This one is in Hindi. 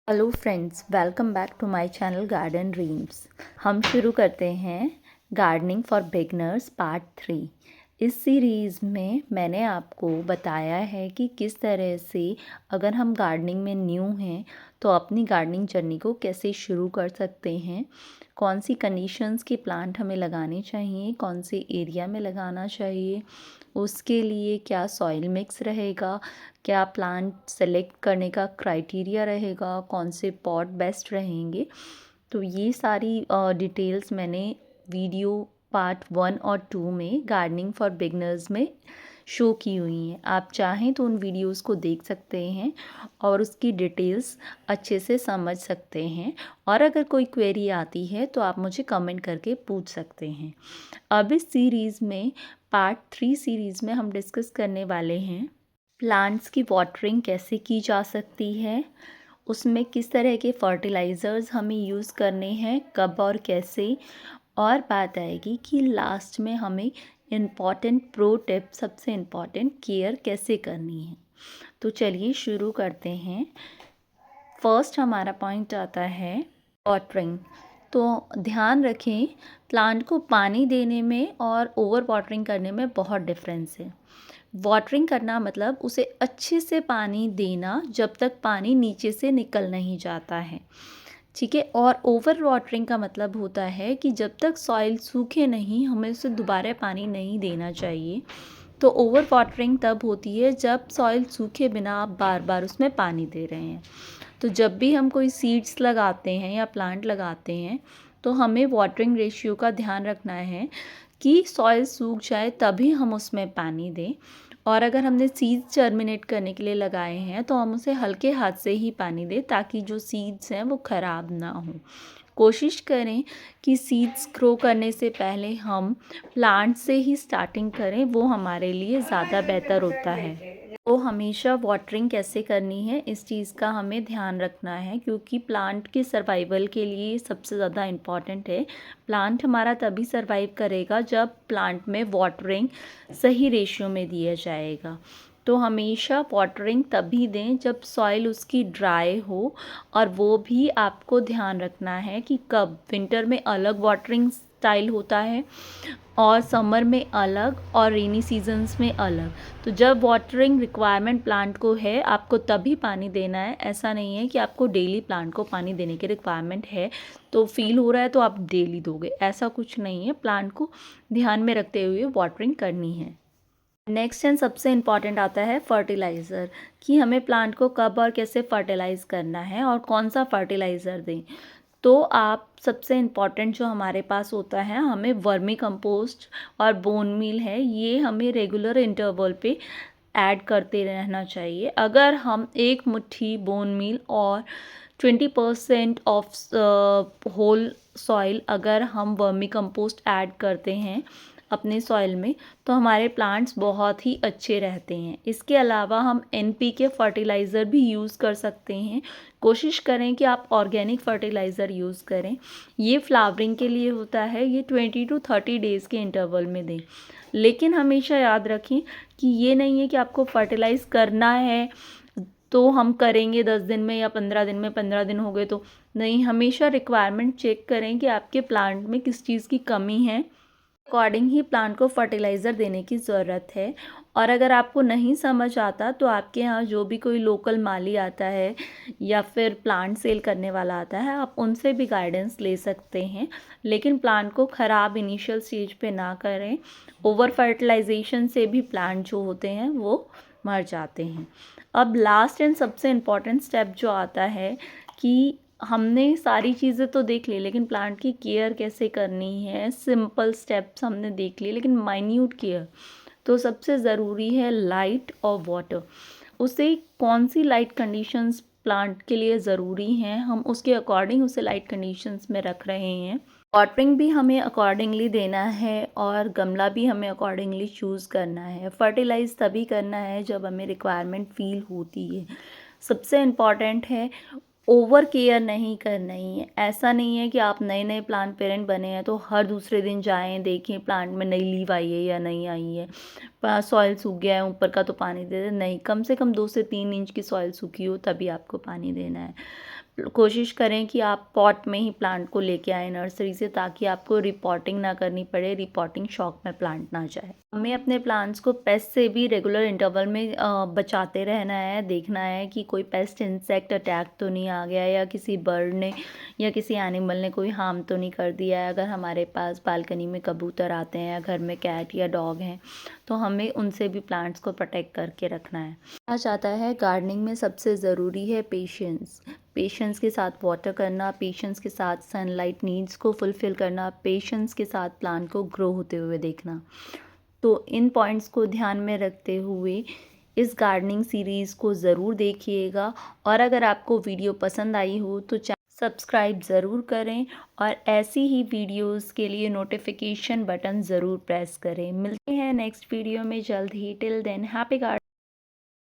Hello friends, welcome back to my channel garden dreams. हम शुरू करते हैं गार्डनिंग फॉर बिगनर्स पार्ट 3। इस सीरीज़ में मैंने आपको बताया है कि किस तरह से अगर हम गार्डनिंग में न्यू हैं तो अपनी गार्डनिंग जर्नी को कैसे शुरू कर सकते हैं, कौन सी कंडीशंस के प्लांट हमें लगाने चाहिए, कौन से एरिया में लगाना चाहिए, उसके लिए क्या सॉइल मिक्स रहेगा, क्या प्लांट सेलेक्ट करने का क्राइटेरिया रहेगा, कौन से पॉट बेस्ट रहेंगे। तो ये सारी डिटेल्स मैंने वीडियो पार्ट 1 और 2 में गार्डनिंग फॉर बिगनर्स में शो की हुई हैं। आप चाहें तो उन वीडियोस को देख सकते हैं और उसकी डिटेल्स अच्छे से समझ सकते हैं। और अगर कोई क्वेरी आती है तो आप मुझे कमेंट करके पूछ सकते हैं। अब इस सीरीज़ में पार्ट 3 सीरीज़ में हम डिस्कस करने वाले हैं प्लांट्स की वाटरिंग कैसे की जा सकती है, उसमें किस तरह के फर्टिलाइज़र्स हमें यूज़ करने हैं, कब और कैसे। और बात आएगी कि लास्ट में हमें इम्पॉर्टेंट प्रो टिप, सबसे इम्पॉर्टेंट केयर कैसे करनी है। तो चलिए शुरू करते हैं। फर्स्ट हमारा पॉइंट आता है वाटरिंग। तो ध्यान रखें, प्लांट को पानी देने में और ओवर वाटरिंग करने में बहुत डिफरेंस है। वाटरिंग करना मतलब उसे अच्छे से पानी देना जब तक पानी नीचे से निकल नहीं जाता है, ठीक है। और ओवर वाटरिंग का मतलब होता है कि जब तक सॉइल सूखे नहीं हमें उसे दोबारा पानी नहीं देना चाहिए। तो ओवर वाटरिंग तब होती है जब सॉइल सूखे बिना आप बार बार उसमें पानी दे रहे हैं। तो जब भी हम कोई सीड्स लगाते हैं या प्लांट लगाते हैं तो हमें वाटरिंग रेशियो का ध्यान रखना है कि सॉइल सूख जाए तभी हम उसमें पानी दें। और अगर हमने सीड्स जर्मिनेट करने के लिए लगाए हैं तो हम उसे हल्के हाथ से ही पानी दें ताकि जो सीड्स हैं वो ख़राब ना हों। कोशिश करें कि सीड्स ग्रो करने से पहले हम प्लांट से ही स्टार्टिंग करें, वो हमारे लिए ज़्यादा बेहतर होता है। तो हमेशा वाटरिंग कैसे करनी है इस चीज़ का हमें ध्यान रखना है, क्योंकि प्लांट के सर्वाइवल के लिए सबसे ज़्यादा इम्पॉर्टेंट है। प्लांट हमारा तभी सर्वाइव करेगा जब प्लांट में वाटरिंग सही रेशियो में दिया जाएगा। तो हमेशा वाटरिंग तभी दें जब सॉइल उसकी ड्राई हो, और वो भी आपको ध्यान रखना है कि कब। विंटर में अलग वाटरिंग स्टाइल होता है और समर में अलग और रेनी सीजन्स में अलग। तो जब वाटरिंग रिक्वायरमेंट प्लांट को है आपको तभी पानी देना है। ऐसा नहीं है कि आपको डेली प्लांट को पानी देने की रिक्वायरमेंट है तो फील हो रहा है तो आप डेली दोगे, ऐसा कुछ नहीं है। प्लांट को ध्यान में रखते हुए वाटरिंग करनी है। नेक्स्ट एंड सबसे इम्पॉर्टेंट आता है फर्टिलाइज़र, कि हमें प्लांट को कब और कैसे फर्टिलाइज़ करना है और कौन सा फर्टिलाइज़र दें। तो आप सबसे इम्पॉर्टेंट जो हमारे पास होता है, हमें वर्मी कंपोस्ट और बोन मील है, ये हमें रेगुलर इंटरवल पे ऐड करते रहना चाहिए। अगर हम एक मुट्ठी बोन मील और 20% ऑफ होल सॉइल अगर हम वर्मी कंपोस्ट ऐड करते हैं अपने सॉइल में तो हमारे प्लांट्स बहुत ही अच्छे रहते हैं। इसके अलावा हम NPK फर्टिलाइज़र भी यूज़ कर सकते हैं। कोशिश करें कि आप ऑर्गेनिक फर्टिलाइज़र यूज़ करें। ये फ्लावरिंग के लिए होता है, ये 20 to 30 डेज़ के इंटरवल में दें। लेकिन हमेशा याद रखें कि ये नहीं है कि आपको फर्टिलाइज़ करना है तो हम करेंगे 10 दिन में या 15 दिन में, 15 दिन हो गए तो नहीं। हमेशा रिक्वायरमेंट चेक करें कि आपके प्लांट में किस चीज़ की कमी है, अकॉर्डिंग ही प्लांट को फर्टिलाइज़र देने की ज़रूरत है। और अगर आपको नहीं समझ आता तो आपके यहाँ जो भी कोई लोकल माली आता है या फिर प्लांट सेल करने वाला आता है, आप उनसे भी गाइडेंस ले सकते हैं। लेकिन प्लांट को ख़राब इनिशियल स्टेज पे ना करें। ओवर फर्टिलाइजेशन से भी प्लांट जो होते हैं वो मर जाते हैं। अब लास्ट एंड सबसे इम्पॉर्टेंट स्टेप जो आता है कि हमने सारी चीज़ें तो देख ली, लेकिन प्लांट की केयर कैसे करनी है, सिंपल स्टेप्स हमने देख लिए, लेकिन माइन्यूट केयर तो सबसे ज़रूरी है। लाइट और वाटर, उसे कौन सी लाइट कंडीशंस प्लांट के लिए ज़रूरी हैं, हम उसके अकॉर्डिंग उसे लाइट कंडीशंस में रख रहे हैं। वाटरिंग भी हमें अकॉर्डिंगली देना है और गमला भी हमें अकॉर्डिंगली चूज़ करना है। फर्टिलाइज़ तभी करना है जब हमें रिक्वायरमेंट फील होती है। सबसे इम्पॉर्टेंट है ओवर केयर नहीं करना ही है। ऐसा नहीं है कि आप नए नए प्लांट पेरेंट बने हैं तो हर दूसरे दिन जाएं देखें प्लांट में नई लीव आई है या नहीं आई है, सॉइल सूख गया है ऊपर का तो पानी दे दें। नहीं, कम से कम 2 से 3 इंच की सॉइल सूखी हो तभी आपको पानी देना है। कोशिश करें कि आप पॉट में ही प्लांट को लेके आए नर्सरी से, ताकि आपको रिपोर्टिंग ना करनी पड़े, रिपोर्टिंग शॉक में प्लांट ना जाए। हमें अपने प्लांट्स को पेस्ट से भी रेगुलर इंटरवल में बचाते रहना है, देखना है कि कोई पेस्ट इंसेक्ट अटैक तो नहीं आ गया, या किसी बर्ड ने या किसी एनिमल ने कोई हार्म तो नहीं कर दिया है। अगर हमारे पास बालकनी में कबूतर आते हैं या घर में कैट या डॉग हैं, तो हमें उनसे भी प्लांट्स को प्रोटेक्ट करके रखना है। कहा जाता है गार्डनिंग में सबसे ज़रूरी है पेशेंस। पेशेंस के साथ वाटर करना, पेशेंस के साथ सनलाइट नीड्स को फुलफ़िल करना, पेशेंस के साथ प्लांट को ग्रो होते हुए देखना। तो इन पॉइंट्स को ध्यान में रखते हुए इस गार्डनिंग सीरीज़ को ज़रूर देखिएगा, और अगर आपको वीडियो पसंद आई हो तो सब्सक्राइब ज़रूर करें, और ऐसी ही वीडियोस के लिए नोटिफिकेशन बटन ज़रूर प्रेस करें। मिलते हैं नेक्स्ट वीडियो में जल्द ही। Till then happy gardening.